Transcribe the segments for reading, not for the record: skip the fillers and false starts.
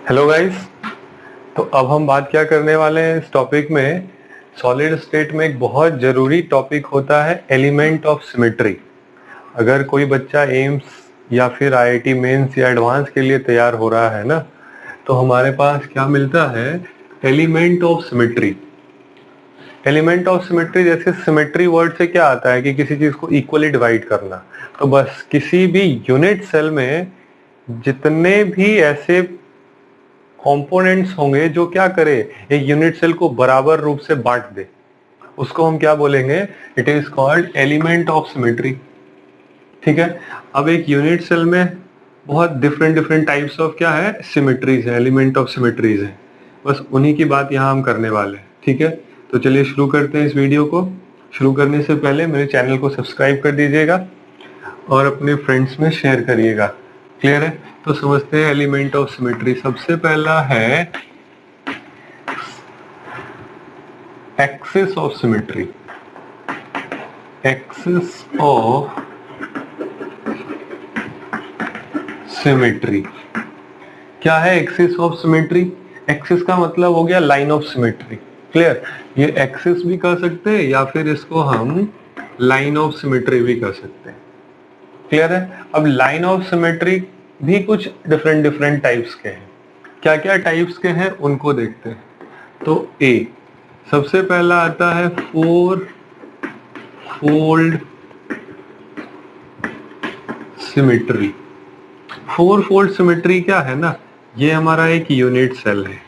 Hello guys. तो अब हम बात क्या करने वाले हैं इस टॉपिक में। सॉलिड स्टेट में एक बहुत ज़रूरी टॉपिक होता है एलिमेंट ऑफ सिमेट्री। अगर कोई बच्चा एम्स या फिर आईआईटी मेंस या एडवांस के लिए तैयार हो रहा है ना, तो हमारे पास क्या मिलता है, element of symmetry. Element of symmetry, जैसे सिमेट्री वर्ड से क्या आता है कि किसी चीज को इक्वली डिवाइड करना। तो बस किसी भी यूनिट सेल में जितने भी ऐसे कंपोनेंट्स होंगे जो क्या करे, एक यूनिट सेल को बराबर रूप से बांट दे, उसको हम क्या बोलेंगे, it is called element of symmetry. ठीक है। अब एक यूनिट सेल में बहुत डिफरेंट डिफरेंट टाइप्स ऑफ क्या है, सिमेट्रीज है, एलिमेंट ऑफ सिमेट्रीज है। बस उन्हीं की बात यहाँ हम करने वाले हैं। ठीक है, तो चलिए शुरू करते हैं इस वीडियो को। शुरू करने से पहले मेरे चैनल को सब्सक्राइब कर दीजिएगा और अपने फ्रेंड्स में शेयर करिएगा। क्लियर है? तो समझते हैं एलिमेंट ऑफ सिमेट्री। सबसे पहला है axis of symmetry. Axis of symmetry क्या है? एक्सिस ऑफ सिमेट्री, एक्सिस का मतलब हो गया लाइन ऑफ सिमेट्री। क्लियर? ये एक्सिस भी कह सकते हैं या फिर इसको हम लाइन ऑफ सिमेट्री भी कह सकते हैं। क्लियर है? अब लाइन ऑफ सिमेट्री भी कुछ डिफरेंट डिफरेंट टाइप्स के हैं। क्या क्या टाइप्स के हैं उनको देखते हैं। तो ए सबसे पहला आता है four fold symmetry. Four fold symmetry क्या है ना, ये हमारा एक यूनिट सेल है।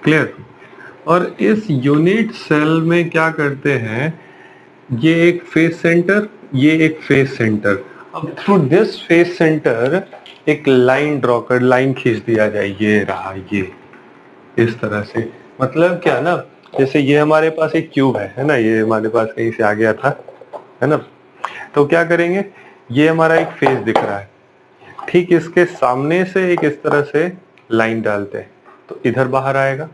क्लियर? और इस यूनिट सेल में क्या करते हैं, ये एक फेस सेंटर, ये एक फेस सेंटर। अब थ्रू दिस फेस सेंटर एक लाइन ड्रॉ कर, लाइन खींच दिया जाए, ये रहा, ये इस तरह से। मतलब क्या ना, जैसे ये हमारे पास एक क्यूब है ना, ये हमारे पास कहीं से आ गया था, है ना। तो क्या करेंगे, ये हमारा एक फेस दिख रहा है, ठीक इसके सामने से एक इस तरह से लाइन डालते हैं तो इधर बाहर आएगा।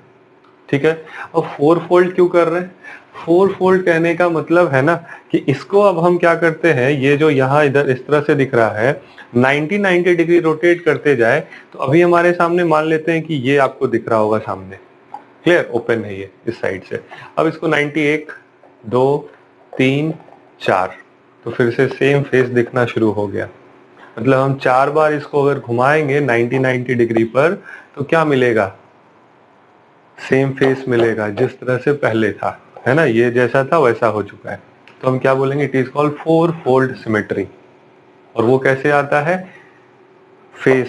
ठीक है। अब फोर फोल्ड क्यों कर रहे हैं? फोर फोल्ड कहने का मतलब है ना कि इसको अब हम क्या करते हैं, ये जो यहाँ इधर इस तरह से दिख रहा है, 90 डिग्री रोटेट करते जाए तो अभी हमारे सामने मान लेते हैं कि ये आपको दिख रहा होगा सामने। क्लियर? ओपन है ये इस साइड से। अब इसको 91 2 3 4, तो फिर से सेम फेस दिखना शुरू हो गया। मतलब हम 4 बार इसको अगर घुमाएंगे 90 डिग्री पर तो क्या मिलेगा, सेम फेस मिलेगा जिस तरह से पहले था, है ना। ये जैसा था वैसा हो चुका है। तो हम क्या बोलेंगे, it is called four fold symmetry. और वो कैसे आता है, फेस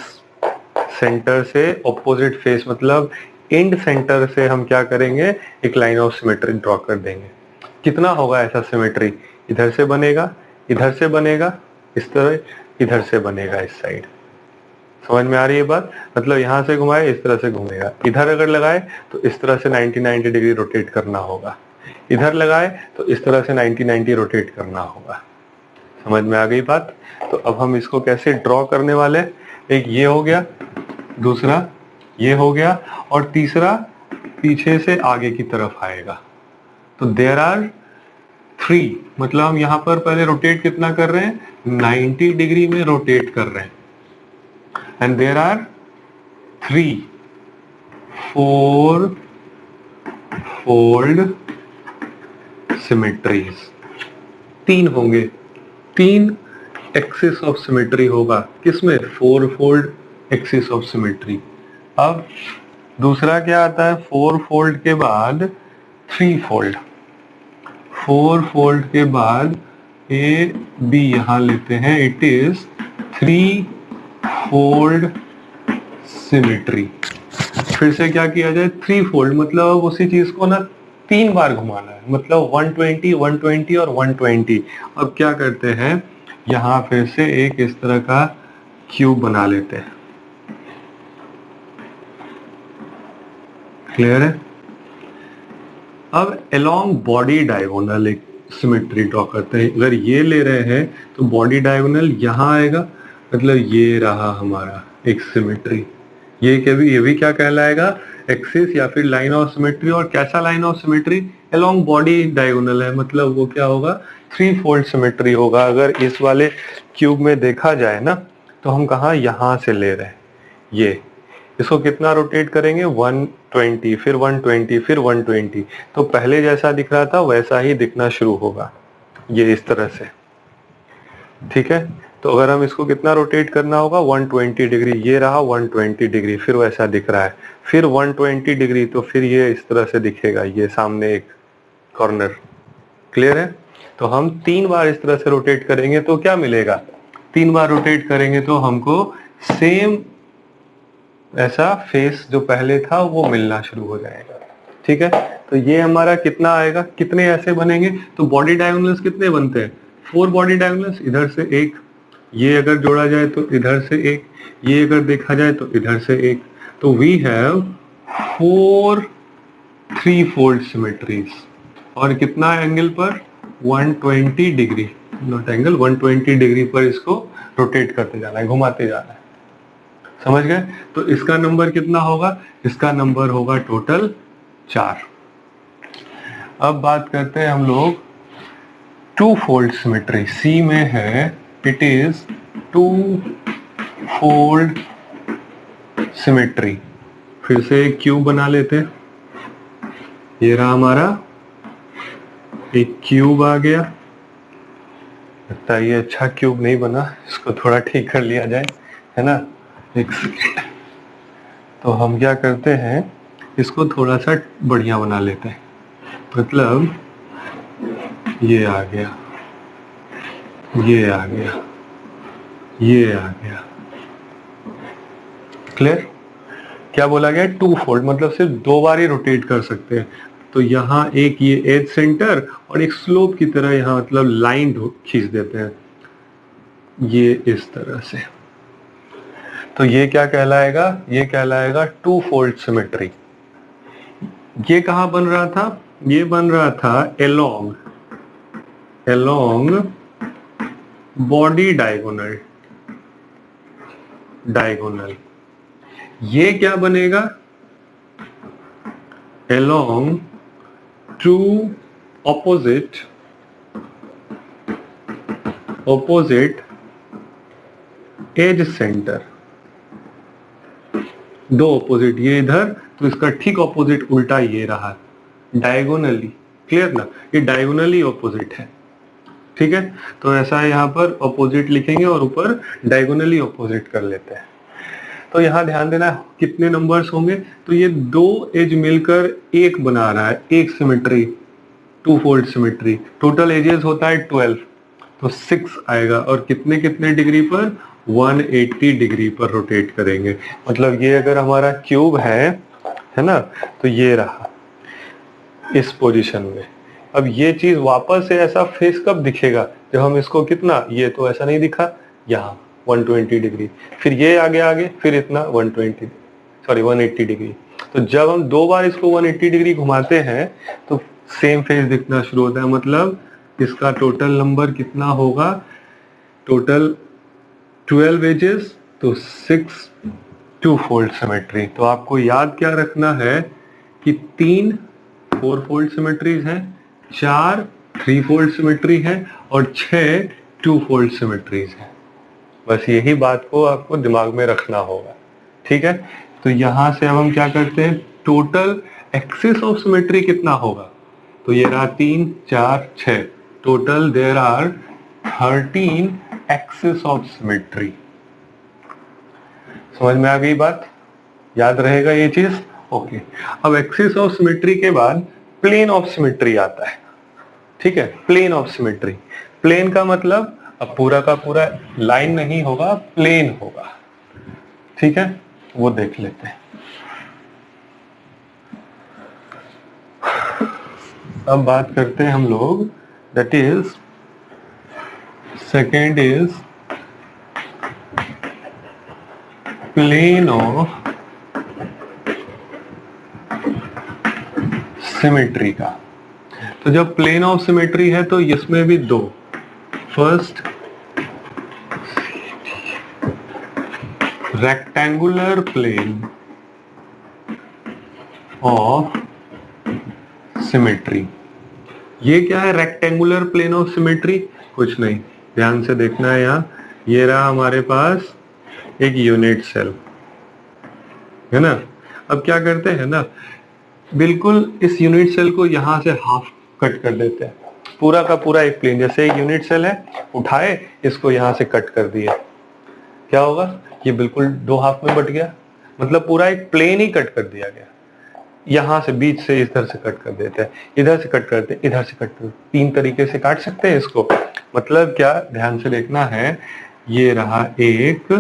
सेंटर से ऑपोजिट फेस, मतलब एंड सेंटर से हम क्या करेंगे, एक लाइन ऑफ सिमेट्री ड्रॉ कर देंगे। कितना होगा ऐसा सिमेट्री, इधर से बनेगा, इधर से बनेगा, इस तरह इधर से बनेगा, इस साइड। समझ में आ रही है बात? मतलब यहां से घुमाए इस तरह से घूमेगा, इधर अगर लगाए तो इस तरह से 90 डिग्री रोटेट करना होगा, इधर लगाए तो इस तरह से 90 रोटेट करना होगा। समझ में आ गई बात? तो अब हम इसको कैसे ड्रॉ करने वाले, एक ये हो गया, दूसरा ये हो गया, और तीसरा पीछे से आगे की तरफ आएगा। तो देयर आर 3, मतलब हम यहां पर पहले रोटेट कितना कर रहे हैं, 90 डिग्री में रोटेट कर रहे हैं। And there are 3 four fold symmetries। 3 होंगे, 3 एक्सिस ऑफ सिमेट्री होगा। किसमें? Four fold axis of symmetry. अब दूसरा क्या आता है, फोर फोल्ड के बाद 3 फोल्ड। फोर फोल्ड के बाद ए बी यहां लेते हैं, इट इज 3 फोल्ड सिमेट्री। फिर से क्या किया जाए, 3 फोल्ड, मतलब उसी चीज को ना 3 बार घुमाना है, मतलब 120 120 और 120। अब क्या करते हैं, यहां फिर से एक इस तरह का क्यूब बना लेते हैं। क्लियर है? अब अलोंग बॉडी डायगोनल एक सिमेट्री ड्रॉ करते हैं। अगर ये ले रहे हैं तो बॉडी डायगोनल यहां आएगा, मतलब ये रहा हमारा एक सिमेट्री। ये भी क्या कहलाएगा, एक्सिस या फिर लाइन ऑफ सिमेट्री। और कैसा line of symmetry, along body diagonal है, मतलब वो क्या होगा, 3 फोल्ड सिमेट्री होगा। अगर इस वाले क्यूब में देखा जाए ना, तो हम कहा यहां से ले रहे हैं, ये इसको कितना रोटेट करेंगे 120, फिर 120, फिर 120। तो पहले जैसा दिख रहा था वैसा ही दिखना शुरू होगा, ये इस तरह से। ठीक है, तो अगर हम इसको कितना रोटेट करना होगा 120 डिग्री, ये रहा 120 डिग्री, फिर वैसा दिख रहा है, फिर 120 डिग्री, तो फिर ये इस तरह से दिखेगा, ये सामने एक कॉर्नर। क्लियर है? तो हम 3 बार इस तरह से रोटेट करेंगे तो क्या मिलेगा, 3 बार रोटेट करेंगे तो हमको सेम ऐसा फेस जो पहले था वो मिलना शुरू हो जाएगा। ठीक है, तो ये हमारा कितना आएगा, कितने ऐसे बनेंगे, तो बॉडी डायगोनल्स कितने बनते हैं, 4 बॉडी डायगोनल्स, इधर से एक, ये अगर जोड़ा जाए तो इधर से एक, ये अगर देखा जाए तो इधर से एक, तो वी हैव 4 3-fold सिमेट्रीज। और कितना एंगल पर, 120 डिग्री, नॉट एंगल, 120 डिग्री पर इसको रोटेट करते जाना है, घुमाते जाना है। समझ गए? तो इसका नंबर कितना होगा, इसका नंबर होगा टोटल 4। अब बात करते हैं हम लोग 2-fold सिमेट्री, सी में है, इट इज 2-fold सिमेट्री। फिर से एक क्यूब बना लेते हैं, ये रहा हमारा एक क्यूब आ गया। लगता है ये अच्छा क्यूब नहीं बना, इसको थोड़ा ठीक कर लिया जाए, है ना, एक सेकेंड। तो हम क्या करते हैं, इसको थोड़ा सा बढ़िया बना लेते हैं, मतलब ये आ गया, ये आ गया, ये आ गया। क्लियर? क्या बोला गया, 2-fold मतलब सिर्फ 2 बार ही रोटेट कर सकते हैं। तो यहाँ एक ये एज सेंटर और एक स्लोप की तरह यहाँ मतलब लाइन खींच देते हैं, ये इस तरह से। तो ये क्या कहलाएगा, ये कहलाएगा 2-fold सिमेट्री। ये कहाँ बन रहा था, ये बन रहा था along बॉडी डायगोनल, ये क्या बनेगा, along 2 opposite edge centre, 2 opposite, ये इधर, तो इसका ठीक ऑपोजिट उल्टा ये रहा, डायगोनली। क्लियर ना, ये डायगोनली ऑपोजिट है। ठीक है, तो ऐसा यहाँ पर ऑपोजिट लिखेंगे और ऊपर डायगोनली ऑपोजिट कर लेते हैं। तो यहाँ ध्यान देना कितने नंबर्स होंगे, तो ये 2 एज मिलकर एक बना रहा है, एक symmetry, 2-fold symmetry. Total edges होता है 12, तो 6 आएगा, और कितने कितने डिग्री पर, 180 डिग्री पर रोटेट करेंगे। मतलब ये अगर हमारा क्यूब है ना, तो ये रहा इस पोजीशन में। अब ये चीज वापस से ऐसा फेस कब दिखेगा, जब हम इसको कितना, ये तो ऐसा नहीं दिखा, यहाँ 120 डिग्री, फिर ये आगे, फिर इतना 180 डिग्री। तो जब हम 2 बार इसको 180 डिग्री घुमाते हैं तो सेम फेस दिखना शुरू होता है। मतलब इसका टोटल नंबर कितना होगा, टोटल 12 एजेस, तो 6 2-fold सिमेट्री। तो आपको याद क्या रखना है कि 3 4-fold सिमेट्रीज है, 4 3-fold सिमेट्री है और 6 2-fold सिमेट्रीज है। बस यही बात को आपको दिमाग में रखना होगा। ठीक है, तो यहां से अब हम क्या करते हैं, टोटल एक्सिस ऑफ सिमेट्री कितना होगा, तो ये रहा 3 4 6, total there are 13 axis of symmetry. समझ में आ गई बात, याद रहेगा ये चीज? ओके। अब एक्सिस ऑफ सिमेट्री के बाद प्लेन ऑफ सिमेट्री आता है। ठीक है, प्लेन ऑफ सिमेट्री, प्लेन का मतलब अब पूरा का पूरा लाइन नहीं होगा, प्लेन होगा। ठीक है, वो देख लेते हैं। अब बात करते हैं हम लोग, that is second is plane of symmetry का। तो जब प्लेन ऑफ सिमेट्री है तो इसमें भी 2, first rectangular plane of symmetry. ये क्या है रेक्टेंगुलर प्लेन ऑफ सिमेट्री, कुछ नहीं, ध्यान से देखना है। यहाँ ये रहा हमारे पास एक यूनिट सेल, है ना। अब क्या करते हैं ना, बिल्कुल इस यूनिट सेल को यहां से हाफ कट कर देते हैं, पूरा का पूरा एक प्लेन, जैसे एक यूनिट सेल है, उठाए इसको यहां से कट कर दिया, क्या होगा, ये बिल्कुल दो हाफ में बट गया, मतलब पूरा एक प्लेन ही कट कर दिया गया। यहां से बीच से इधर से कट कर देते हैं, इधर से कट करते हैं, इधर से कट करते, तीन तरीके से काट सकते हैं इसको। मतलब क्या, ध्यान से देखना है, ये रहा एक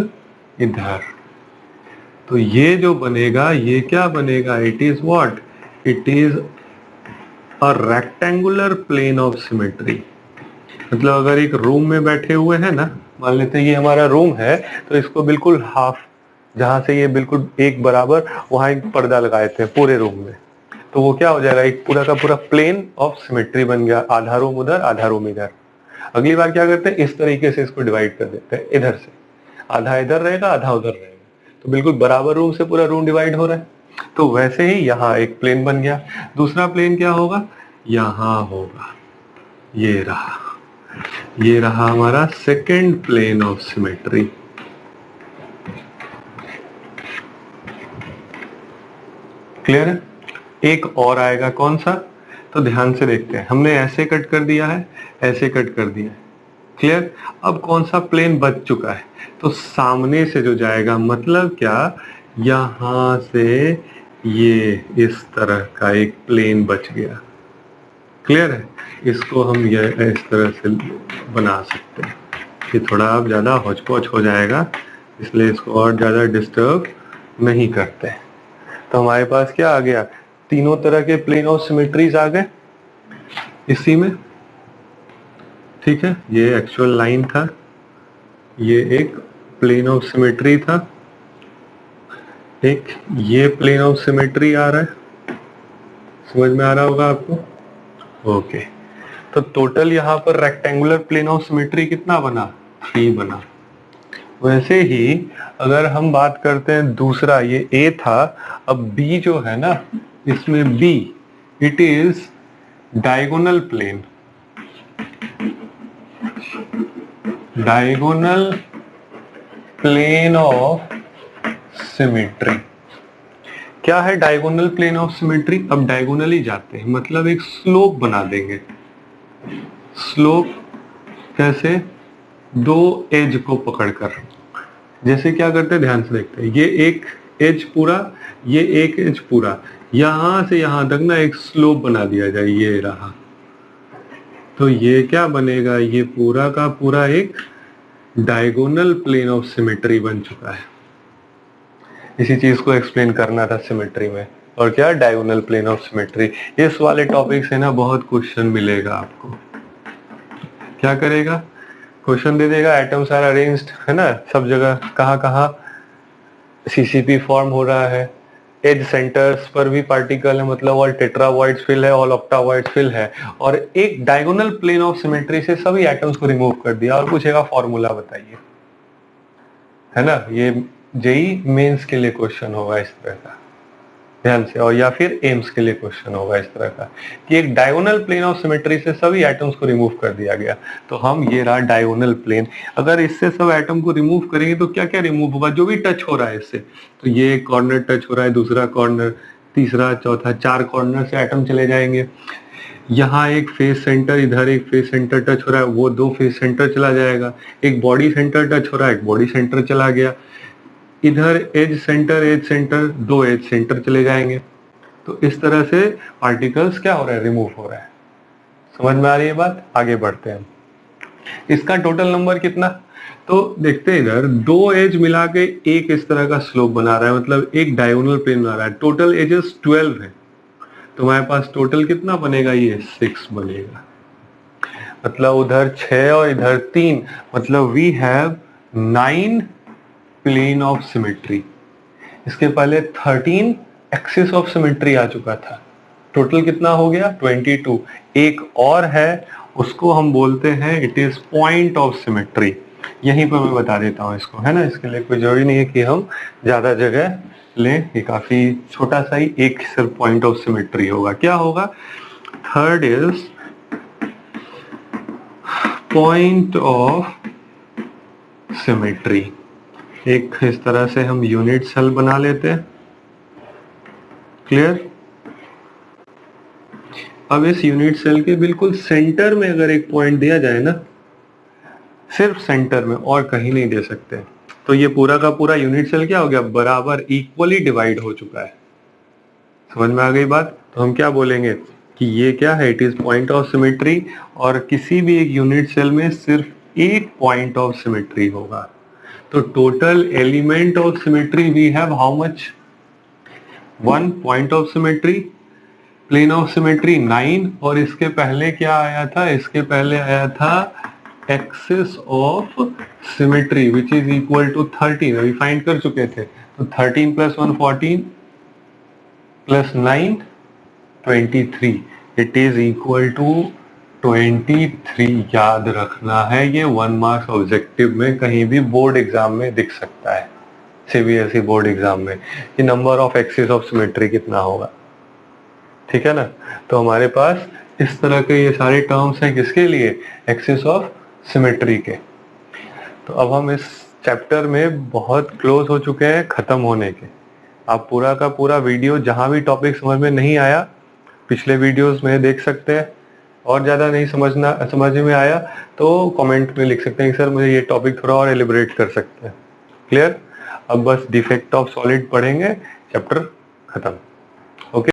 इधर, तो ये जो बनेगा ये क्या बनेगा, it is what, it is a rectangular plane of symmetry. मतलब अगर एक रूम में बैठे हुए हैं ना, मान लेते हैं ये हमारा रूम है, तो इसको बिल्कुल हाफ, जहां से ये बिल्कुल एक बराबर, वहां एक पर्दा लगाए थे पूरे रूम में, तो वो क्या हो जाएगा, एक पूरा का पूरा प्लेन ऑफ सिमेट्री बन गया, आधा रूम उधर आधा रूम इधर। अगली बार क्या करते हैं, इस तरीके से इसको डिवाइड कर देते हैं, इधर से आधा इधर रहेगा आधा उधर रहेगा, तो बिल्कुल बराबर रूम से पूरा रूम डिवाइड हो रहा है। तो वैसे ही यहाँ एक प्लेन बन गया। दूसरा प्लेन क्या होगा, यहां होगा, ये रहा हमारा second plane of symmetry. Clear है। एक और आएगा, कौन सा, तो ध्यान से देखते हैं, हमने ऐसे कट कर दिया है, ऐसे कट कर दिया है, क्लियर। अब कौन सा प्लेन बच चुका है, तो सामने से जो जाएगा, मतलब क्या, यहां से ये इस तरह का एक प्लेन बच गया, क्लियर है। इसको हम ये इस तरह से बना सकते हैं, ये थोड़ा अब ज्यादा होच-पोच हो जाएगा, इसलिए इसको और ज्यादा डिस्टर्ब नहीं करते। तो हमारे पास क्या आ गया, तीनों तरह के प्लेन ऑफ सिमेट्रीज आ गए इसी में, ठीक है। ये एक्चुअल लाइन था, ये एक प्लेन ऑफ सिमेट्री था, एक ये प्लेन ऑफ सिमेट्री आ रहा है, समझ में आ रहा होगा आपको, ओके। तो टोटल यहाँ पर रेक्टेंगुलर प्लेन ऑफ सिमेट्री कितना बना, 3 बना। वैसे ही अगर हम बात करते हैं दूसरा, ये ए था, अब बी जो है ना, इसमें B, it is diagonal plane, diagonal plane of symmetry. क्या है डायगोनल प्लेन ऑफ सिमेट्री, अब डायगोनल ही जाते हैं, मतलब एक स्लोप बना देंगे। स्लोप कैसे, दो एज को पकड़कर, जैसे क्या करते हैं, ध्यान से देखते हैं, ये एक एज पूरा, ये एक एज पूरा, यहां से यहां तक ना एक स्लोप बना दिया जाए, ये रहा, तो ये क्या बनेगा, ये पूरा का पूरा एक डायगोनल प्लेन ऑफ सिमेट्री बन चुका है। इसी चीज को एक्सप्लेन करना था सिमेट्री में, और क्या, डायगोनल प्लेन ऑफ सिमेट्री। इस वाले टॉपिक से ना बहुत क्वेश्चन मिलेगा आपको। क्या करेगा, क्वेश्चन दे देगा, एटम्स आर अरेंज्ड, है ना, सब जगह कहाँ कहाँ सीसीपी फॉर्म हो रहा है, एज सेंटर्स पर भी पार्टिकल है, मतलब ऑल टेट्रावॉइड्स फिल है, ऑल ऑक्टावॉइड्स फिल है, और एक डायगोनल प्लेन ऑफ सिमेट्री से सभी एटम्स को रिमूव कर दिया, और पूछेगा फॉर्मूला बताइए, है ना। ये जेई मेंस के लिए क्वेश्चन होगा इस तरह का, ध्यान से, और या फिर एम्स के लिए क्वेश्चन होगा इस तरह का, कि एक डायगोनल प्लेन ऑफ सिमेट्री से सभी एटम्स को रिमूव कर दिया गया। तो हम, ये रहा डायगोनल प्लेन, अगर इससे सब एटम को रिमूव करेंगे तो क्या क्या रिमूव होगा, जो भी टच हो रहा है इससे, तो ये कॉर्नर टच हो रहा है, दूसरा कॉर्नर, तीसरा, चौथा, 4 कॉर्नर से एटम चले जाएंगे। यहाँ एक फेस सेंटर, इधर एक फेस सेंटर टच हो रहा है, वो 2 फेस सेंटर चला जाएगा, एक बॉडी सेंटर टच हो रहा है, एक बॉडी सेंटर चला गया, इधर एज सेंटर 2 एज सेंटर चले जाएंगे। तो इस तरह से पार्टिकल्स क्या हो रहा है, रिमूव हो रहा है। समझ में आ रही है बात, आगे बढ़ते हैं। इसका टोटल नंबर कितना, तो देखते हैं, इधर 2 एज मिला के एक इस तरह का स्लोप बना रहा है, मतलब एक डायगोनल प्लेन बना रहा है, टोटल एजेस 12 है, तो हमारे पास टोटल कितना बनेगा, ये 6 बनेगा, मतलब उधर 6 और इधर 3, मतलब we have 9 plane of symmetry. इसके पहले 13 एक्सिस ऑफ सिमेट्री आ चुका था, टोटल कितना हो गया, 22। एक और है, उसको हम बोलते हैं, it is point of symmetry. यहीं पर मैं बता देता हूं इसको, है ना, इसके लिए कोई जरूरी नहीं है कि हम ज्यादा जगह लें, ये काफी छोटा सा ही एक सिर्फ पॉइंट ऑफ सिमेट्री होगा। क्या होगा, third is point of symmetry. एक इस तरह से हम यूनिट सेल बना लेते हैं, क्लियर? अब इस यूनिट सेल के बिल्कुल सेंटर में अगर एक पॉइंट दिया जाए ना, सिर्फ सेंटर में और कहीं नहीं दे सकते, तो ये पूरा का पूरा यूनिट सेल क्या हो गया, बराबर इक्वली डिवाइड हो चुका है। समझ में आ गई बात? तो हम क्या बोलेंगे कि ये क्या है, it is point of symmetry, और किसी भी एक यूनिट सेल में सिर्फ एक पॉइंट ऑफ सिमेट्री होगा। तो total element of symmetry we have how much, 1 point of symmetry, plane of symmetry 9, और इसके पहले क्या आया था, इसके पहले आया था axis of symmetry which is equal to 13, अभी फाइंड कर चुके थे। तो 13 plus 1 14 plus 9 23, it is equal to 23। याद रखना है, ये 1 मार्क्स ऑब्जेक्टिव में कहीं भी बोर्ड एग्जाम में दिख सकता है, सीबीएसई बोर्ड एग्जाम में, कि number of axis of symmetry कितना होगा। ठीक है ना? तो हमारे पास इस तरह के ये सारे टर्म्स हैं, किसके लिए, एक्सिस ऑफ सिमेट्री के। तो अब हम इस चैप्टर में बहुत क्लोज हो चुके हैं खत्म होने के। आप पूरा का पूरा वीडियो, जहां भी टॉपिक समझ में नहीं आया, पिछले वीडियोस में देख सकते हैं, और ज्यादा नहीं समझ में आया तो कमेंट में लिख सकते हैं कि सर मुझे ये टॉपिक थोड़ा और एलिबरेट कर सकते हैं। क्लियर? अब बस डिफेक्ट ऑफ सॉलिड पढ़ेंगे, चैप्टर खत्म। ओके।